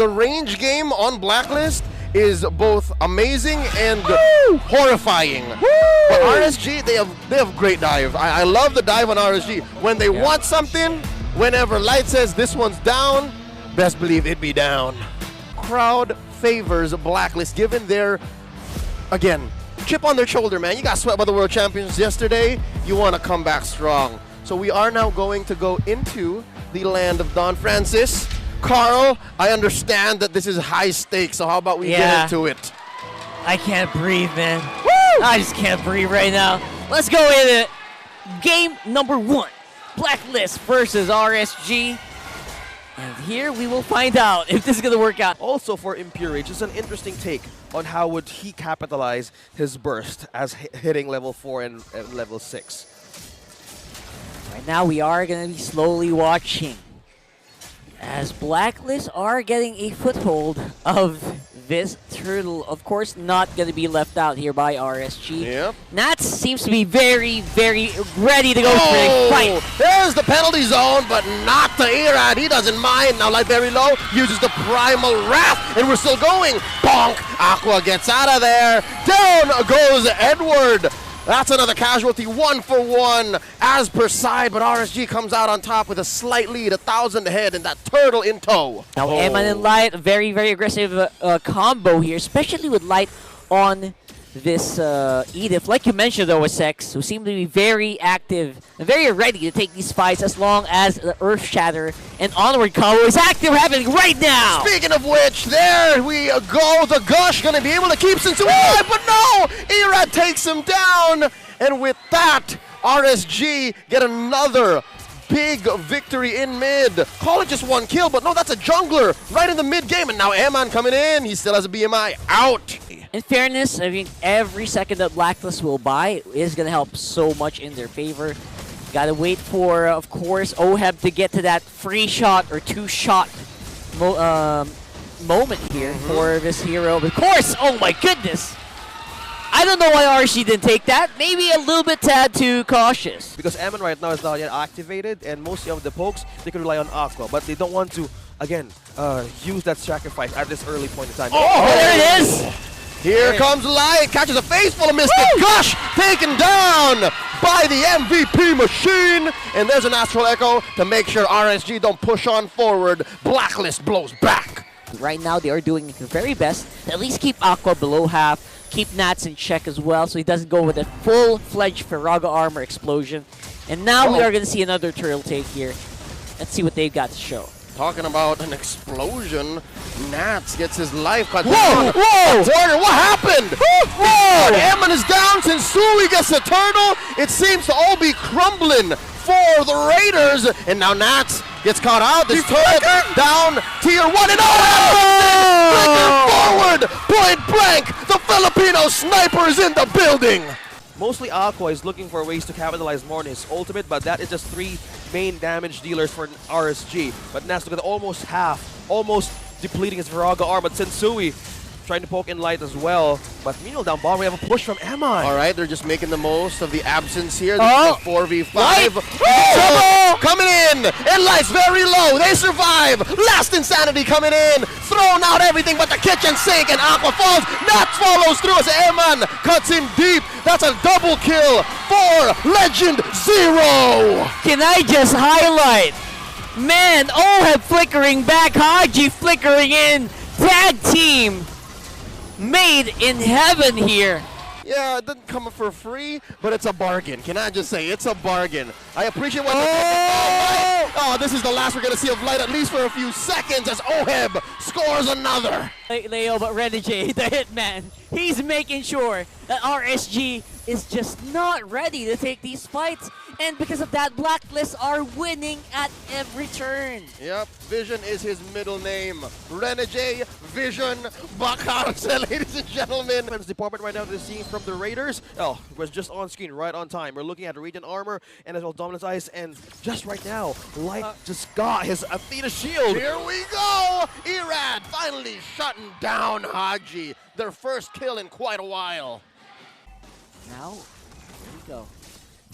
the range game on Blacklist is both amazing and horrifying. But RSG, they have great dive. I love the dive on RSG. When they want something, whenever Light says this one's down, best believe it be down. Crowd favors Blacklist given their, again, chip on their shoulder, man. You got swept by the world champions yesterday. You want to come back strong. So we are now going to go into the land of Don Francis. Carl, I understand that this is high stakes, so how about we get into it? I can't breathe, man. Woo! I just can't breathe right now. Let's go in it. Game number 1. Blacklist versus RSG. And here we will find out if this is going to work out. Also for MPH, just an interesting take on how would he capitalize his burst as hitting level 4 and level 6. Right now we are going to be slowly watching as Blacklist are getting a foothold of this turtle. Of course, not going to be left out here by RSG. Yep. Nathzz seems to be very, very ready to go for a fight. There's the penalty zone, but not to Irrad. He doesn't mind. Now Light very low, uses the primal wrath, and we're still going. Bonk! Aqua gets out of there. Down goes Edward. That's another casualty, 1 for 1 as per side, but RSG comes out on top with a slight lead, 1,000 ahead, and that turtle in tow. Now Emann and Light, very, very aggressive combo here, especially with Light on this Edith. Like you mentioned though with Sex, who seem to be very active and very ready to take these fights as long as the Earth Shatter and Onward combo is active happening right now. Speaking of which, there we go. The Gush going to be able to keep Sensui alive, but no! Irrad takes him down, and with that, RSG get another big victory in mid. Call it just 1 kill, but no, that's a jungler right in the mid game, and now Emann coming in. He still has a BMI out. In fairness, I mean, every second that Blacklist will buy is going to help so much in their favor. Gotta wait for, of course, Oheb to get to that free shot or 2-shot moment here for this hero. Of course, oh my goodness! I don't know why RSG didn't take that. Maybe a little bit tad too cautious. Because Emann right now is not yet activated, and most of the pokes, they can rely on Aqua, but they don't want to, again, use that sacrifice at this early point in time. Oh, there it is! Here comes Light, catches a face full of Mystic. Gush taken down by the MVP machine. And there's an Astral Echo to make sure RSG don't push on forward. Blacklist blows back. Right now they are doing their very best to at least keep Aqua below half, keep Nathzz in check as well so he doesn't go with a full-fledged Firaga armor explosion. And now we are going to see another turtle take here. Let's see what they've got to show. Talking about an explosion, Nathzz gets his life cut. Whoa! Whoa! Warner, what happened? Whoa! Emann is down. Sensui gets the turtle. It seems to all be crumbling for the Raiders. And now Nathzz gets caught out. This turret down tier 1 and forward. Point blank. The Filipino sniper is in the building. Mostly Aqua is looking for ways to capitalize more on his ultimate, but that is just 3 main damage dealers for RSG. But Nathzz, look at almost half, almost depleting his Firaga arm, but Sensui trying to poke in Light as well. But meanwhile, down bottom, we have a push from Emann. All right, they're just making the most of the absence here. This is a 4v5. Coming in, and Light's very low. They survive. Last Insanity coming in, throwing out everything but the kitchen sink, and Aqua falls. Nathzz follows through as Emann cuts him deep. That's a double kill for Legend Zero. Can I just highlight? Man, Oheb flickering back, Hadji flickering in. Tag team made in heaven here. Yeah, it doesn't come for free, but it's a bargain. Can I just say, it's a bargain. I appreciate what this is the last we're going to see of Light, at least for a few seconds, as Oheb scores another. Leo, but Renejay, the hitman, he's making sure that RSG is just not ready to take these fights. And because of that, Blacklist are winning at every turn. Yep, Vision is his middle name. Renejay Vision Bakarse, ladies and gentlemen. Defense department right now, the scene from the Raiders. Oh, it was just on screen, right on time. We're looking at the Radiant armor and as well Dominance Ice, and just right now, Light just got his Athena shield. Here we go! Irrad finally shutting down Hadji. Their first kill in quite a while. Now, here we go.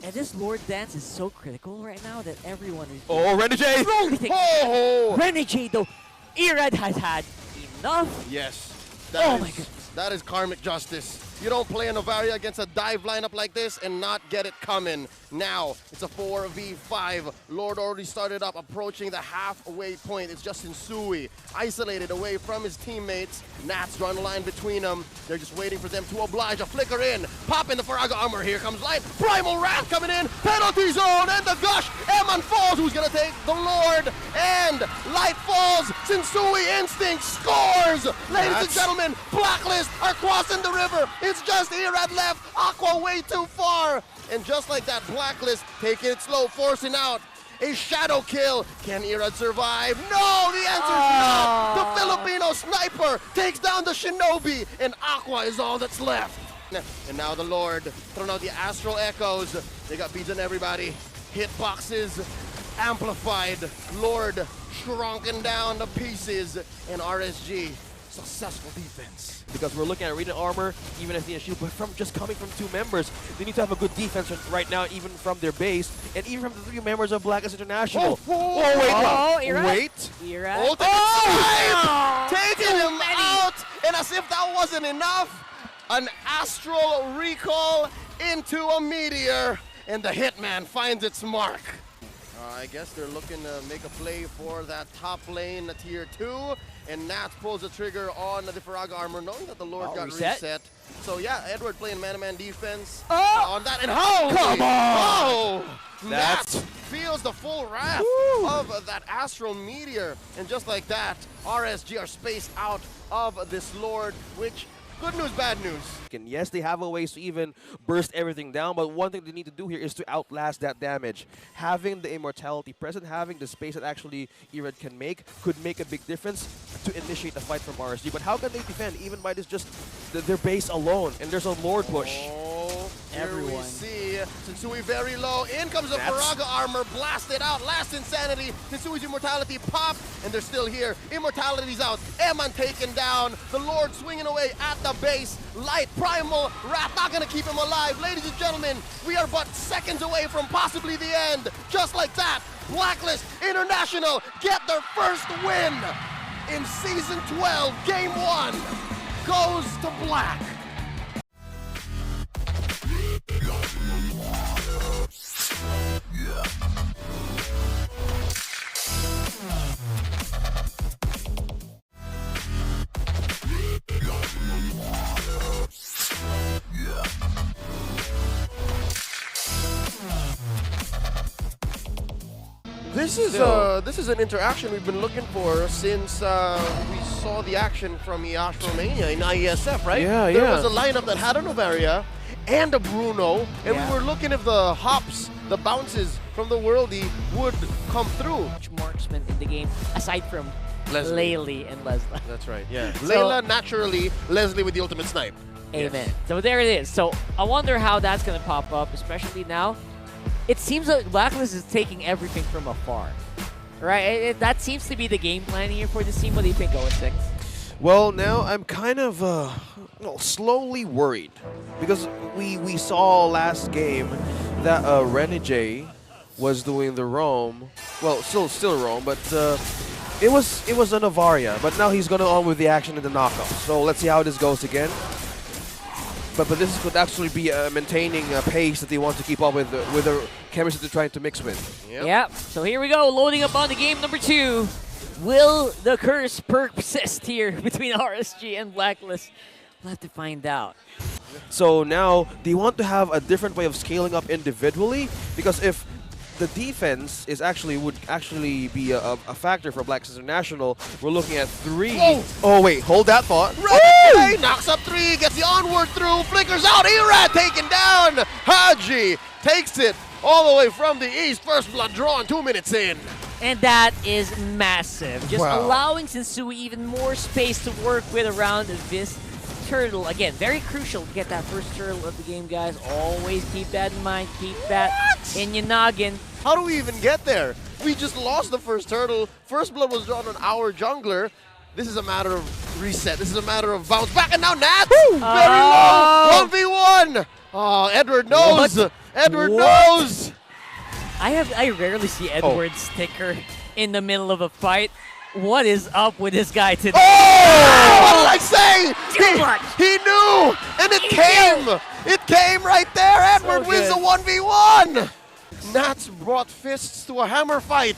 And this Lord Dance is so critical right now that everyone is... Oh, Renejay! Renejay, though, Irrad has had enough. Yes. Oh my goodness. That is karmic justice. You don't play a Novaria against a dive lineup like this and not get it coming. Now, it's a 4v5. Lord already started up, approaching the halfway point. It's just Sensui, isolated away from his teammates. Nathzz drawing the line between them. They're just waiting for them to oblige. A flicker in, pop in the Faraga armor. Here comes Light. Primal Wrath coming in. Penalty zone and the gush. Emann falls. Who's gonna take the Lord? And Light falls. Sensui Instinct scores. Ladies and gentlemen, Blacklist are crossing the river. It's just Irrad left. Aqua way too far. And just like that, Blacklist taking it slow, forcing out a shadow kill. Can Irrad survive? No, the answer is not. The Filipino sniper takes down the shinobi, and Aqua is all that's left. And now the Lord throwing out the astral echoes. They got beads on everybody. Hitboxes amplified. Lord shrunken down to pieces, and RSG successful defense. Because we're looking at arena armor, even if the issue, but from just coming from 2 members, they need to have a good defense right now, even from their base, and even from the 3 members of Blacklist International. Irrad. Wait. Irrad. Taking him out, and as if that wasn't enough, an astral recall into a meteor, and the Hitman finds its mark. I guess they're looking to make a play for that top lane, tier 2. And Nathzz pulls the trigger on the Faraga armor, knowing that the Lord got reset. So yeah, Edward playing man-to-man defense on that. And come on! Nathzz feels the full wrath of that astral meteor. And just like that, RSG are spaced out of this Lord, which, good news, bad news. And yes, they have a ways to even burst everything down, but one thing they need to do here is to outlast that damage. Having the immortality present, having the space that actually Irrad can make, could make a big difference to initiate the fight from RSG. But how can they defend even by this just their base alone? And there's a Lord push. Here we see Sensui very low. In comes the Faraga armor, blasted out. Last insanity. Sensui's immortality popped, and they're still here. Immortality's out. Emann taken down. The Lord swinging away at the base. Light, Primal Wrath, not gonna keep him alive. Ladies and gentlemen, we are but seconds away from possibly the end. Just like that, Blacklist International get their first win in Season 12. Game 1 goes to Black. This is an interaction we've been looking for since we saw the action from Romania in IESF, right? There was a lineup that had a Novaria and a Bruno, and we were looking if the hops, the bounces from the worldie would come through. Marksman in the game, aside from Leslie and Leslie. That's right, yeah. Layla, naturally, Leslie with the ultimate snipe. Amen. Yes. So there it is. So I wonder how that's going to pop up, especially now. It seems like Blacklist is taking everything from afar, right? That seems to be the game plan here for this team. What do you think, 0-6? Well, now I'm kind of slowly worried because we saw last game that Renejay was doing the roam. Well, still roam, but it was a Novaria. But now he's going on with the action in the knockout. So let's see how this goes again. But this could actually be maintaining a pace that they want to keep up with the chemistry they're trying to mix with. Yep. So here we go, loading up on the game number 2. Will the curse persist here between RSG and Blacklist? We'll have to find out. So now they want to have a different way of scaling up individually, because if the defense would actually be a factor for Blacklist International, we're looking at 3. Oh wait, hold that thought. Renejay knocks up 3, gets the onward through, flickers out. Irrad taken down. Hadji takes it all the way from the east. First blood drawn 2 minutes in. And that is massive. Just allowing Sensui even more space to work with around this turtle. Again, very crucial to get that first turtle of the game, guys. Always keep that in mind. Keep that in your noggin. How do we even get there? We just lost the first turtle. First blood was drawn on our jungler. This is a matter of reset. This is a matter of bounce back. And now Nathzz! Very low! 1v1! Oh, Edward knows! What? Edward knows! I rarely see Edward's sticker in the middle of a fight. What is up with this guy today? Oh! What did I say? Too much. He knew! And it He came! knew. It came right there! Edward wins good. the 1v1! Nathzz brought fists to a hammer fight.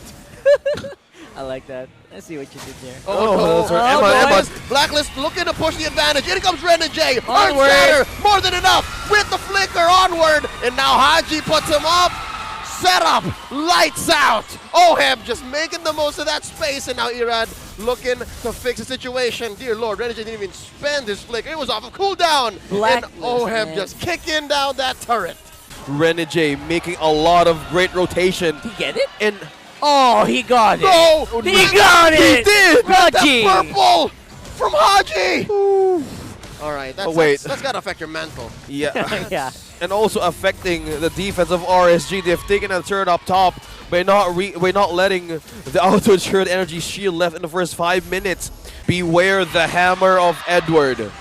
I like that. Let's see what you did there. Oh, that's right. Emann. Blacklist looking to push the advantage. In comes Renejay. Earth Onward. Shatter, more than enough. With the flicker onward. And now Hadji puts him up. Set up. Lights out. Oheb just making the most of that space. And now Irrad looking to fix the situation. Dear Lord, Renejay didn't even spend his flicker. It was off of cooldown. And Oheb man. just kicking down that turret. Renejay making a lot of great rotation. Did he get it? And Oh, he got it. No! He got it. He did! Hadji. That purple from Hadji! All right, that's got to affect your mantle. yeah. Yeah. And also affecting the defense of RSG. They've taken a turn up top by not letting the auto-turret energy shield left in the first 5 minutes. Beware the hammer of Edward.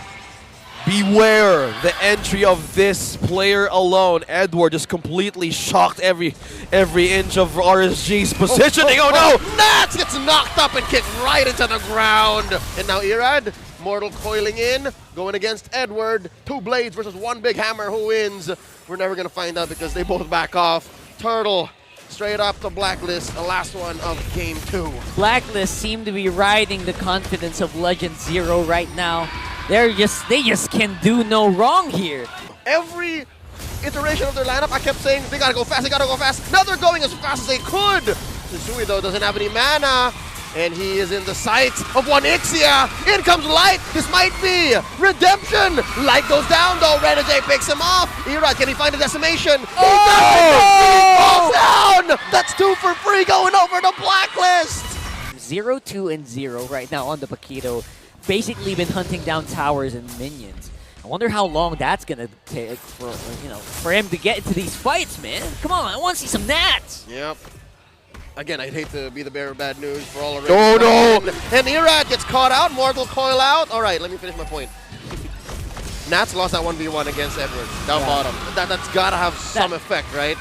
Beware the entry of this player alone. Edward just completely shocked every inch of RSG's positioning. Oh no! Nathzz gets knocked up and kicked right into the ground. And now Irrad, mortal coiling in, going against Edward. 2 blades versus 1 big hammer. Who wins? We're never going to find out because they both back off. Turtle straight up to Blacklist, the last one of game 2. Blacklist seem to be riding the confidence of Legend Zero right now. They just can do no wrong here. Every iteration of their lineup, I kept saying they gotta go fast, they gotta go fast. Now they're going as fast as they could. Sensui though doesn't have any mana, and he is in the sights of one Ixia. In comes Light. This might be redemption. Light goes down though. Renejay picks him off. Irrad, can he find a decimation? He falls down. That's 2 for free going over to Blacklist. 0-2 and 0 right now on the Paquito. Basically been hunting down towers and minions. I wonder how long that's gonna take for him to get into these fights, man. Come on, I want to see some Nathzz. Yep. Again, I'd hate to be the bearer of bad news for all of it. Oh no! And Irrad gets caught out. Mortal coil out. All right, let me finish my point. Nathzz lost that 1v1 against Edward down bottom. That's gotta have some effect, right?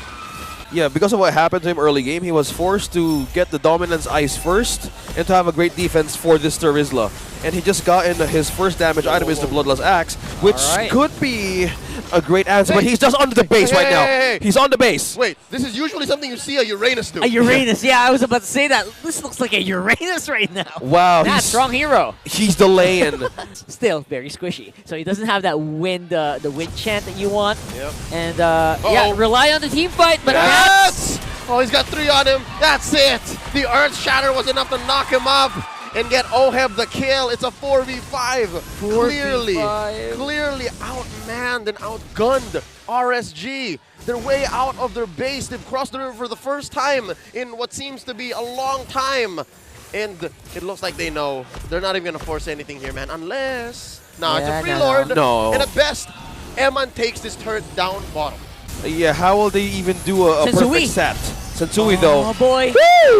Yeah, because of what happened to him early game, he was forced to get the dominance ice first and to have a great defense for this Terizla. And he just got in his first damage item is the Bloodlust Axe, which could be a great answer, but he's just under the base right now. He's on the base. Wait, this is usually something you see a Uranus do. A Uranus, yeah, I was about to say that. This looks like a Uranus right now. Wow, Nathzz, strong hero. He's delaying. Still very squishy. So he doesn't have that wind, the wind chant that you want. Yep. And yeah, rely on the team fight, but Nathzz! Oh, he's got 3 on him. That's it. The Earth Shatter was enough to knock him up and get Oheb the kill. It's a 4v5. Clearly outmanned and outgunned RSG. They're way out of their base. They've crossed the river for the first time in what seems to be a long time. And it looks like they know. They're not even going to force anything here, man. Unless... No, it's a free lord. No. And at best, Emann takes this turret down bottom. Yeah, how will they even do a perfect set? Sensui though. Oh boy.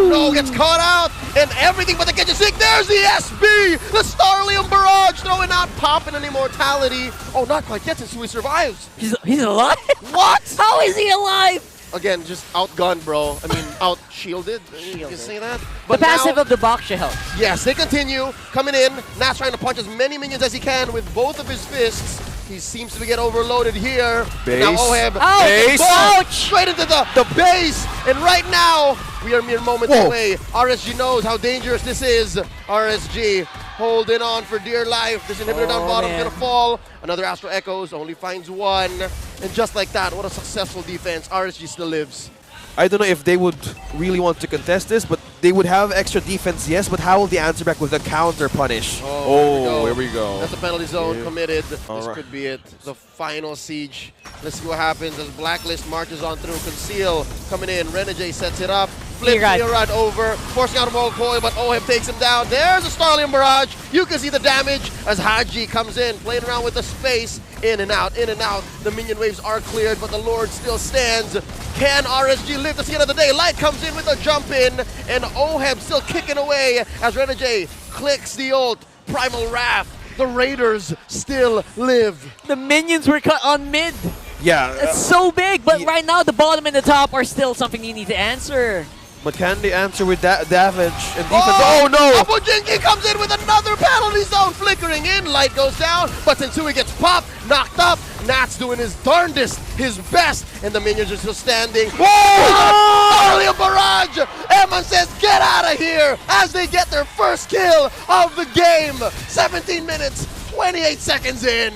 No, gets caught out, and everything but the kitchen sink. There's the SB, the Starlium Barrage, throwing out Pop and an immortality. Oh, not quite yet. Sensui survives. He's alive? What? How is he alive? Again, just outgunned, bro. I mean, out-shielded. You can say that. But the passive now, of the Baksha helps. yes, they continue coming in. Nathzz trying to punch as many minions as he can with both of his fists. He seems to get overloaded here. Base. Now Oheb, Base. ouch! Straight into the base. And right now, we are mere moments away. RSG knows how dangerous this is. RSG holding on for dear life. This inhibitor down bottom is going to fall. Another Astral Echoes, only finds 1. And just like that, what a successful defense. RSG still lives. I don't know if they would really want to contest this, but they would have extra defense, yes, but how will they answer back with a counter punish? Oh, here we go. That's a penalty zone committed. All This right. could be it. The final siege. Let's see what happens as Blacklist marches on through. Conceal coming in. Renejay sets it up. Flips Irrad over. Forcing out a Mortal Coil, but Oheb takes him down. There's a Starlium Barrage. You can see the damage as Hadji comes in, playing around with the space. In and out, in and out. The minion waves are cleared, but the Lord still stands. Can RSG live to see another day? Light comes in with a jump in, and Oheb still kicking away as Renejay clicks the ult. Primal Wrath. The Raiders still live. The minions were cut on mid. Yeah. It's so big, but right now the bottom and the top are still something you need to answer. McCandy answer with that damage and defense. Oh no! Abujinki comes in with another penalty zone flickering in. Light goes down, but Sensui gets popped, knocked up. Nathzz doing his darndest, his best, and the minions are still standing. Whoa! Early barrage! Emann says, get out of here! As they get their first kill of the game. 17 minutes, 28 seconds in.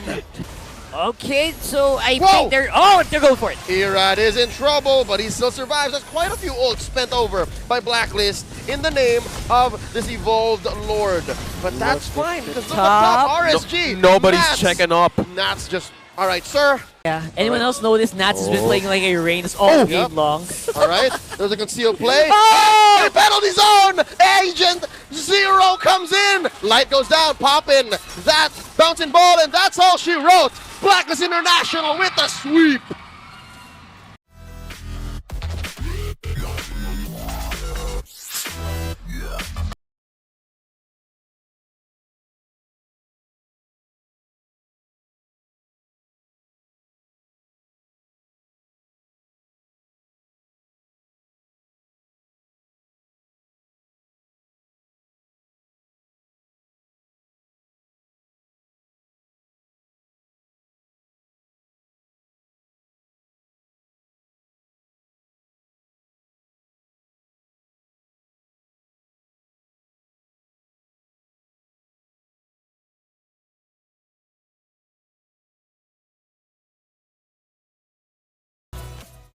Okay, so I Whoa! think they're going for it. Irrad is in trouble, but he still survives. There's quite a few ults spent over by Blacklist in the name of this evolved lord. But that's fine, because look up top, RSG. Nobody's Nathzz. checking up. Nathzz just, all right, sir. Yeah. Anyone else notice Nathzz has been playing like a Reigns all Oh, game yep. long? All right, there's a concealed play. Oh! Penalty zone! Agent Zero comes in. Light goes down, popping that bouncing ball, and that's all she wrote. Blacklist International with the sweep.